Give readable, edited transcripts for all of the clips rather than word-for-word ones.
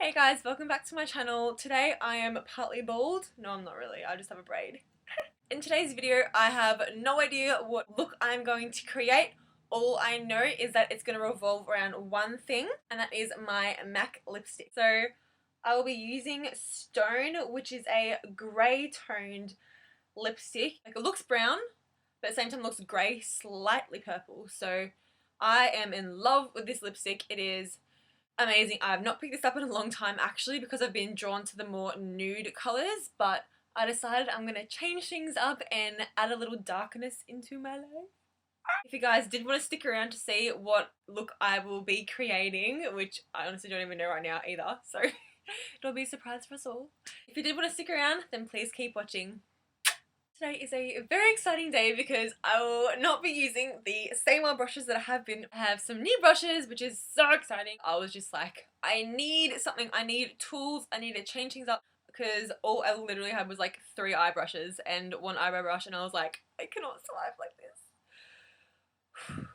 Hey guys, welcome back to my channel. Today I am partly bald. No, I'm not really. I just have a braid. In today's video, I have no idea what look I'm going to create. All I know is that it's going to revolve around one thing, and that is my MAC lipstick. So I will be using Stone, which is a grey toned lipstick. Like, it looks brown, but at the same time looks grey, slightly purple. So I am in love with this lipstick. It is amazing. I've not picked this up in a long time actually because I've been drawn to the more nude colours, but I decided I'm going to change things up and add a little darkness into my life. If you guys did want to stick around to see what look I will be creating, which I honestly don't even know right now either, so it'll be a surprise for us all. If you did want to stick around, then please keep watching. Today is a very exciting day because I will not be using the same old brushes that I have been. I have some new brushes, which is so exciting. I was just like, I need something, I need tools, I need to change things up because all I literally had was like 3 eye brushes and 1 eyebrow brush, and I was like, I cannot survive like this.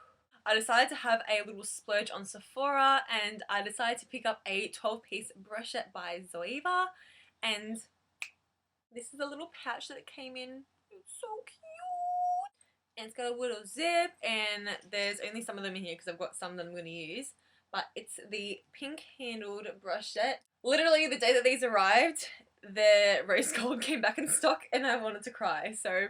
I decided to have a little splurge on Sephora, and I decided to pick up a 12-piece brushette by Zoeva, and this is a little pouch that it came in. It's so cute. And it's got a little zip, and there's only some of them in here because I've got some that I'm going to use. But it's the pink handled brushette. Literally the day that these arrived, the rose gold came back in stock and I wanted to cry. So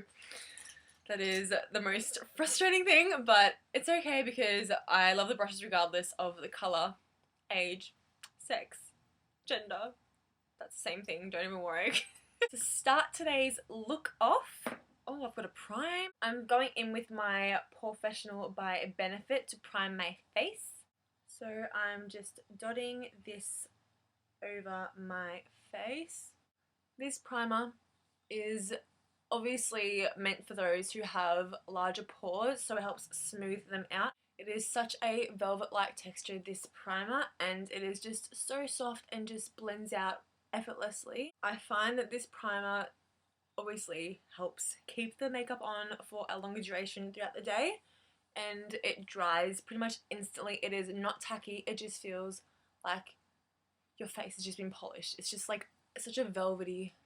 that is the most frustrating thing, but it's okay because I love the brushes regardless of the colour, age, sex, gender. That's the same thing, don't even worry. To start today's look off, oh, I've got a prime. I'm going in with my Pore-fessional by Benefit to prime my face. So I'm just dotting this over my face. This primer is obviously meant for those who have larger pores, so it helps smooth them out. It is such a velvet-like texture, this primer, and it is just so soft and just blends out effortlessly. I find that this primer obviously helps keep the makeup on for a longer duration throughout the day, and it dries pretty much instantly. It is not tacky, it just feels like your face has just been polished. It's just like such a velvet-like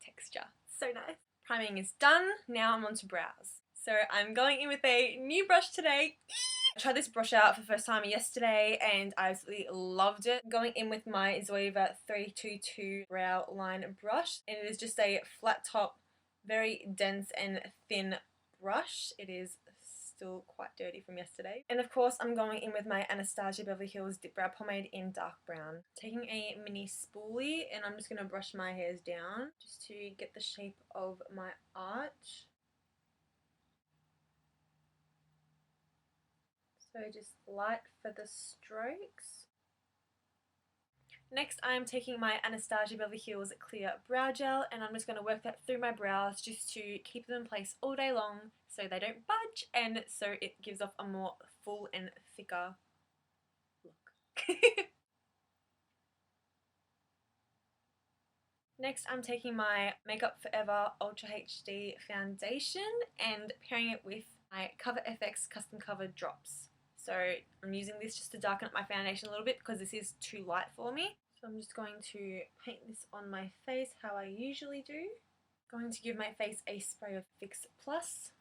texture. So nice. Priming is done, now I'm on to brows. So I'm going in with a new brush today. I tried this brush out for the first time yesterday and I absolutely loved it. Going in with my Zoeva 322 brow line brush, and it is just a flat top, very dense and thin brush. It is still quite dirty from yesterday. And of course I'm going in with my Anastasia Beverly Hills Dipbrow Pomade in dark brown. Taking a mini spoolie, and I'm just going to brush my hairs down just to get the shape of my arch. So just light for the strokes. Next I'm taking my Anastasia Beverly Hills Clear Brow Gel, and I'm just going to work that through my brows just to keep them in place all day long so they don't budge, and so it gives off a more full and thicker look. Next I'm taking my Makeup Forever Ultra HD foundation and pairing it with my Cover FX Custom Cover drops. So I'm using this just to darken up my foundation a little bit because this is too light for me. So I'm just going to paint this on my face how I usually do. Going to give my face a spray of Fix Plus.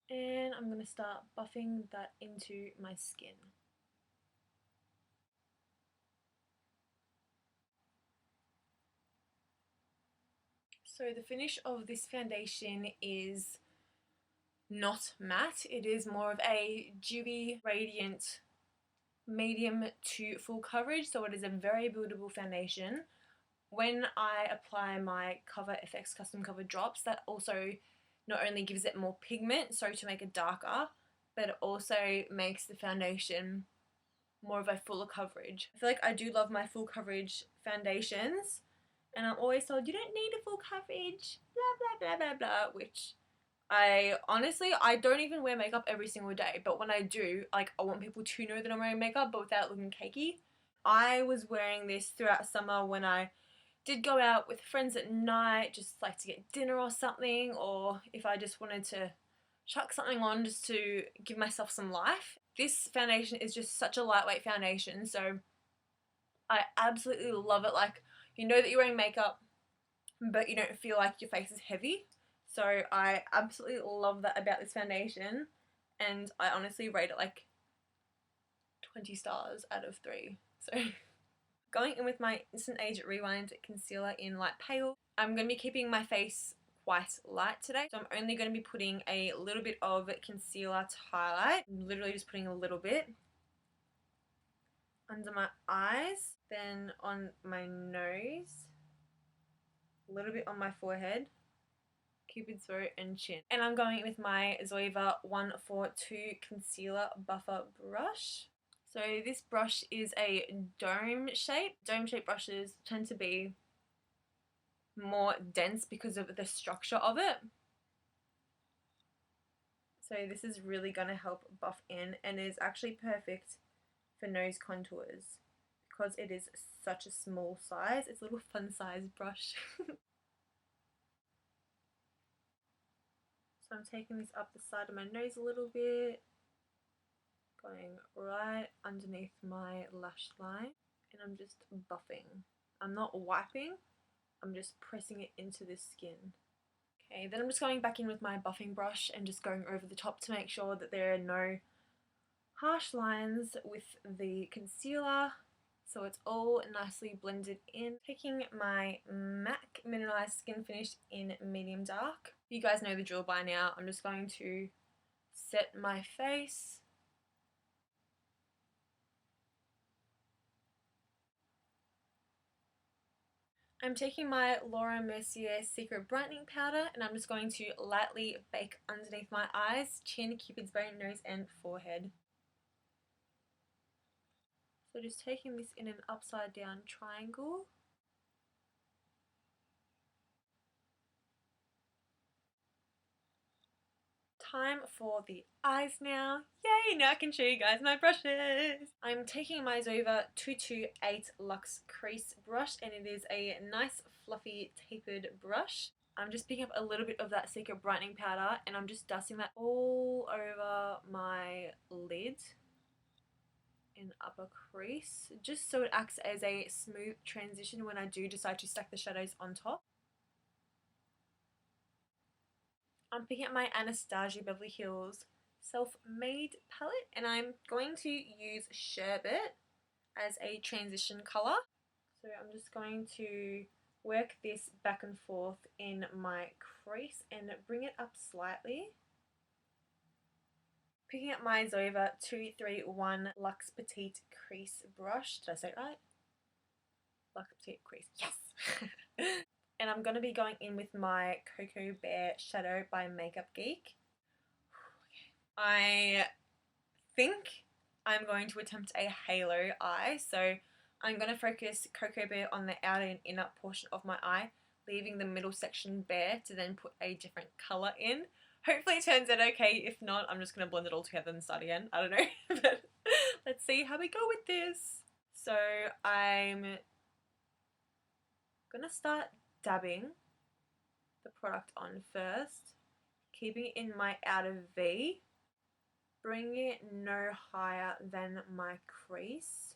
And I'm going to start buffing that into my skin. So the finish of this foundation is not matte, it is more of a dewy, radiant, medium to full coverage, so it is a very buildable foundation. When I apply my Cover FX Custom Cover drops, that also not only gives it more pigment, so to make it darker, but it also makes the foundation more of a fuller coverage. I feel like I do love my full coverage foundations, and I'm always told you don't need a full coverage, blah blah blah blah blah, which I honestly, I don't even wear makeup every single day, but when I do, like, I want people to know that I'm wearing makeup but without looking cakey. I was wearing this throughout summer when I did go out with friends at night, just like to get dinner or something, or if I just wanted to chuck something on just to give myself some life. This foundation is just such a lightweight foundation, so I absolutely love it. Like, you know that you're wearing makeup, but you don't feel like your face is heavy. So I absolutely love that about this foundation, and I honestly rate it like 20 stars out of 3. So going in with my Instant Age Rewind concealer in light pale. I'm going to be keeping my face quite light today, so I'm only going to be putting a little bit of concealer to highlight. I'm literally just putting a little bit under my eyes, then on my nose, a little bit on my forehead, Cupid's bow and chin. And I'm going with my Zoeva 142 Concealer Buffer Brush. So this brush is a dome shape. Dome shape brushes tend to be more dense because of the structure of it. So this is really going to help buff in, and is actually perfect for nose contours because it is such a small size. It's a little fun size brush. So I'm taking this up the side of my nose a little bit, going right underneath my lash line, and I'm just buffing. I'm not wiping, I'm just pressing it into the skin. Okay, then I'm just going back in with my buffing brush and just going over the top to make sure that there are no harsh lines with the concealer, so it's all nicely blended in. Taking my MAC Mineralized Skin Finish in medium dark. You guys know the drill by now. I'm just going to set my face. I'm taking my Laura Mercier Secret Brightening Powder, and I'm just going to lightly bake underneath my eyes, chin, Cupid's bow, nose and forehead. So just taking this in an upside down triangle. Time for the eyes now. Yay, now I can show you guys my brushes. I'm taking my Zoeva 228 Luxe Crease brush, and it is a nice fluffy tapered brush. I'm just picking up a little bit of that Secret Brightening Powder, and I'm just dusting that all over my lid and upper crease, just so it acts as a smooth transition when I do decide to stack the shadows on top. I'm picking up my Anastasia Beverly Hills Self-Made palette, and I'm going to use Sherbet as a transition colour. So I'm just going to work this back and forth in my crease and bring it up slightly. Picking up my Zoeva 231 Luxe Petite Crease brush. Did I say it right? Luxe Petite Crease. Yes! And I'm going to be going in with my Cocoa Bear Shadow by Makeup Geek. I think I'm going to attempt a halo eye, so I'm going to focus Cocoa Bear on the outer and inner portion of my eye, leaving the middle section bare to then put a different colour in. Hopefully it turns out okay. If not, I'm just going to blend it all together and start again. I don't know, but let's see how we go with this. So I'm going to start dabbing the product on first, keeping it in my outer V, bringing it no higher than my crease.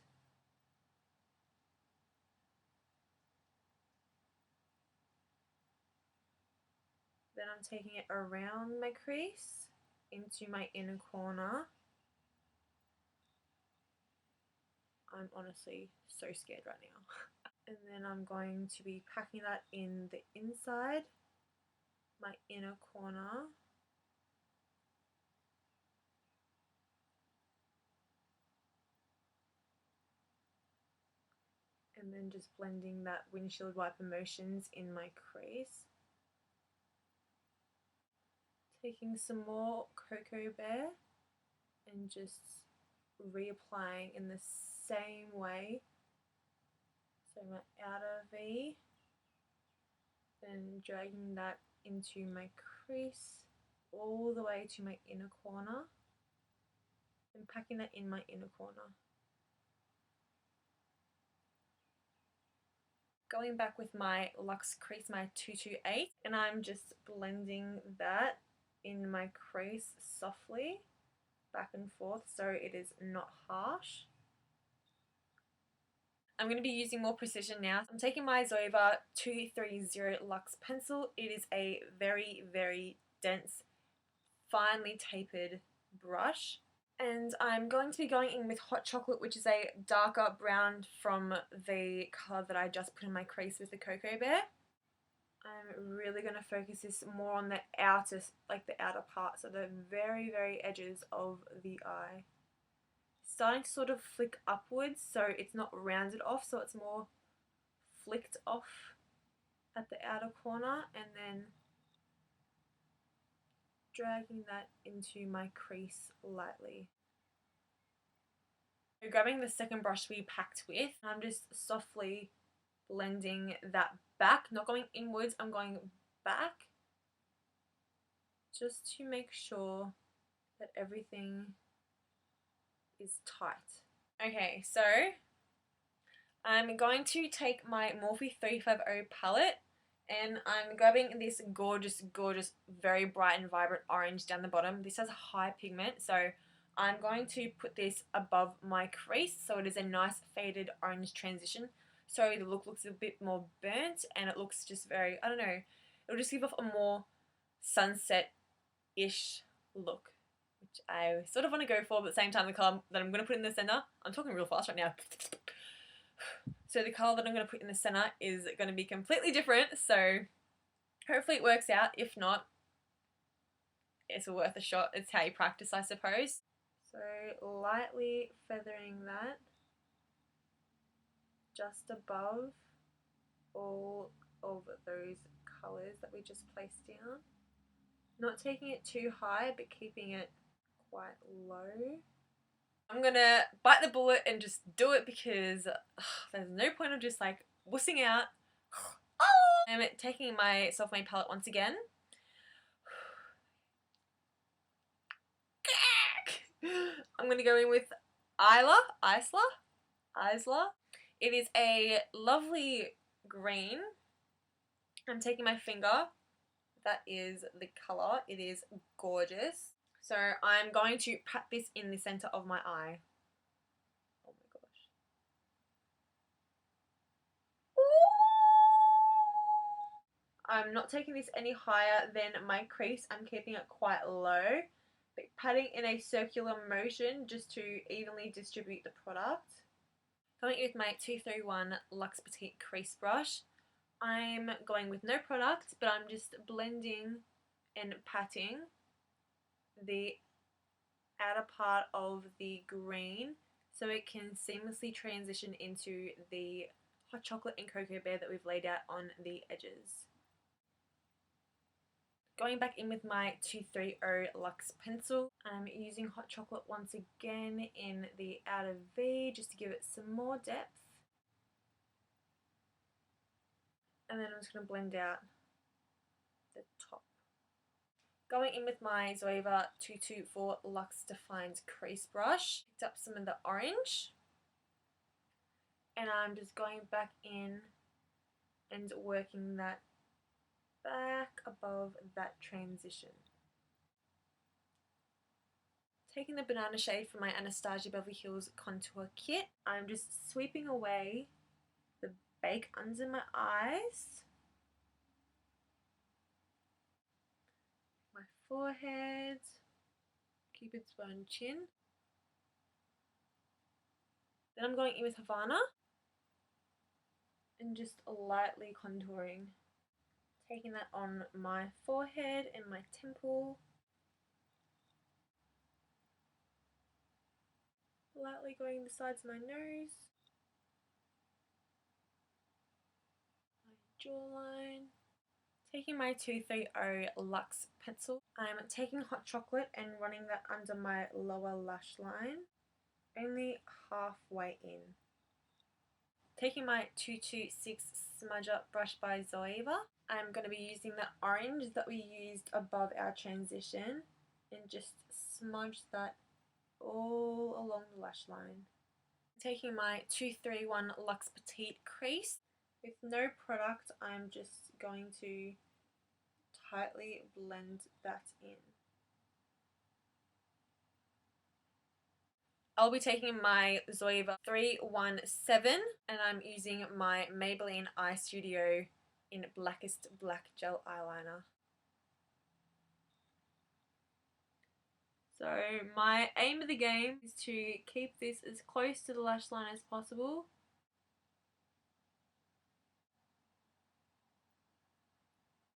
Then I'm taking it around my crease into my inner corner. I'm honestly so scared right now. And then I'm going to be packing that in the inside, my inner corner. And then just blending that windshield wiper motions in my crease. Taking some more Cocoa Bear and just reapplying in the same way. So my outer V, then dragging that into my crease all the way to my inner corner and packing that in my inner corner. Going back with my Luxe Crease, my 228, and I'm just blending that in my crease softly. back and forth so it is not harsh. I'm going to be using more precision now. I'm taking my Zoeva 230 Luxe pencil. It is a very, very dense, finely tapered brush. And I'm going to be going in with Hot Chocolate, which is a darker brown from the colour that I just put in my crease with the Cocoa Bear. I'm really going to focus this more on the outer, like the outer part, so the very, very edges of the eye. Starting to sort of flick upwards so it's not rounded off, so it's more flicked off at the outer corner, and then dragging that into my crease lightly. So grabbing the second brush we packed with, I'm just softly blending that back, not going inwards, I'm going back, just to make sure that everything is tight. Okay, so I'm going to take my Morphe 350 palette and I'm grabbing this gorgeous, gorgeous, very bright and vibrant orange down the bottom. This has a high pigment, so I'm going to put this above my crease so it is a nice faded orange transition. So the look looks a bit more burnt and it looks just very, I don't know, it'll just give off a more sunset-ish look, which I sort of want to go for, but at the same time the colour that I'm going to put in the centre, I'm talking real fast right now. So the colour that I'm going to put in the centre is going to be completely different, so hopefully it works out. If not, it's worth a shot. It's how you practice, I suppose. So lightly feathering that just above all of those colours that we just placed down. Not taking it too high, but keeping it quite low. I'm gonna bite the bullet and just do it because there's no point of just like wussing out. I'm taking my self-made palette once again. I'm gonna go in with Isla. It is a lovely green. I'm taking my finger. That is the colour. It is gorgeous. So I'm going to pat this in the centre of my eye. Oh my gosh. Ooh. I'm not taking this any higher than my crease. I'm keeping it quite low, but patting in a circular motion just to evenly distribute the product. Going with my 231 Luxe Petite Crease Brush. I'm going with no product, but I'm just blending and patting the outer part of the green so it can seamlessly transition into the Hot Chocolate and Cocoa Bear that we've laid out on the edges. Going back in with my 230 Luxe pencil, I'm using Hot Chocolate once again in the outer V just to give it some more depth. And then I'm just going to blend out the top. Going in with my Zoeva 224 Luxe Defined Crease Brush, picked up some of the orange, and I'm just going back in and working that back above that transition. Taking the banana shade from my Anastasia Beverly Hills contour kit, I'm just sweeping away the bake under my eyes, my forehead, Cupid's bow and chin. Then I'm going in with Havana and just lightly contouring. Taking that on my forehead and my temple. Lightly going the sides of my nose. My jawline. Taking my 230 Luxe pencil, I'm taking Hot Chocolate and running that under my lower lash line, only halfway in. Taking my 226 Smudger brush by Zoeva, I'm going to be using the orange that we used above our transition and just smudge that all along the lash line. Taking my 231 Luxe Petite Crease, with no product, I'm just going to tightly blend that in. I'll be taking my Zoeva 317 and I'm using my Maybelline Eye Studio in Blackest Black Gel Eyeliner. So my aim of the game is to keep this as close to the lash line as possible.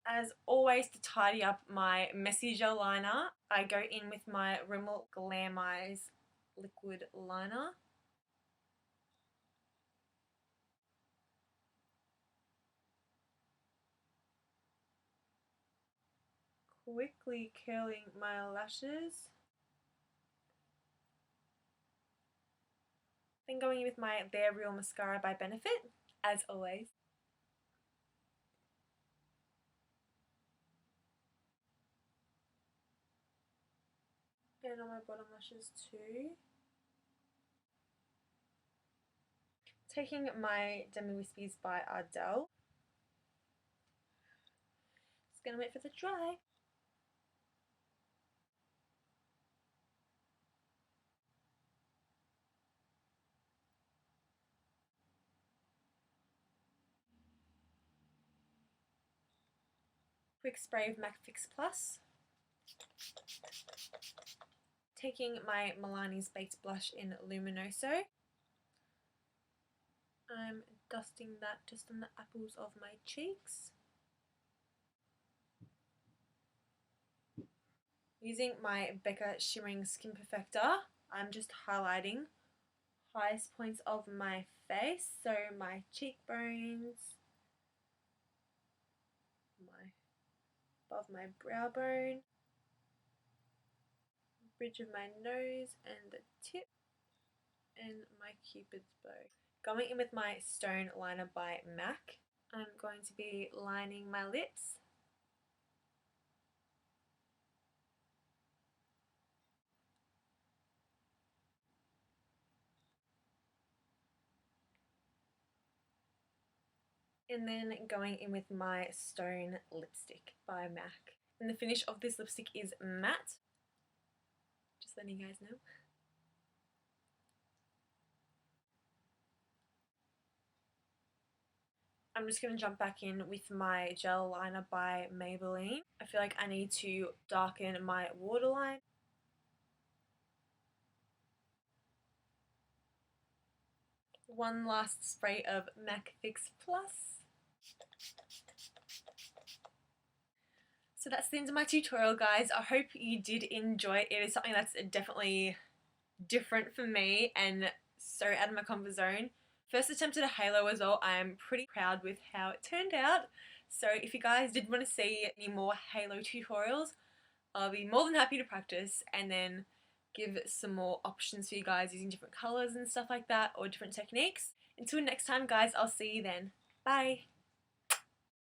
As always, to tidy up my messy gel liner, I go in with my Rimmel Glam Eyes liquid liner. Quickly curling my lashes. Then going in with my Bare Real mascara by Benefit, as always. And on my bottom lashes too. Taking my Demi Wispies by Ardell. Just gonna wait for the dry. Quick spray of MAC Fix Plus. Taking my Milani's Baked Blush in Luminoso. I'm dusting that just on the apples of my cheeks. Using my Becca Shimmering Skin Perfector, I'm just highlighting highest points of my face, so my cheekbones, above my brow bone, bridge of my nose and the tip, and my cupid's bow. Going in with my Stone Liner by MAC, I'm going to be lining my lips. And then going in with my Stone lipstick by MAC. And the finish of this lipstick is matte. Just letting you guys know. I'm just going to jump back in with my gel liner by Maybelline. I feel like I need to darken my waterline. One last spray of MAC Fix Plus. So that's the end of my tutorial, guys. I hope you did enjoy it. It is something that's definitely different for me and so out of my comfort zone. First attempt at a halo as well. I'm pretty proud with how it turned out. So if you guys did want to see any more halo tutorials, I'll be more than happy to practice and then give some more options for you guys using different colours and stuff like that, or different techniques. Until next time, guys, I'll see you then. Bye!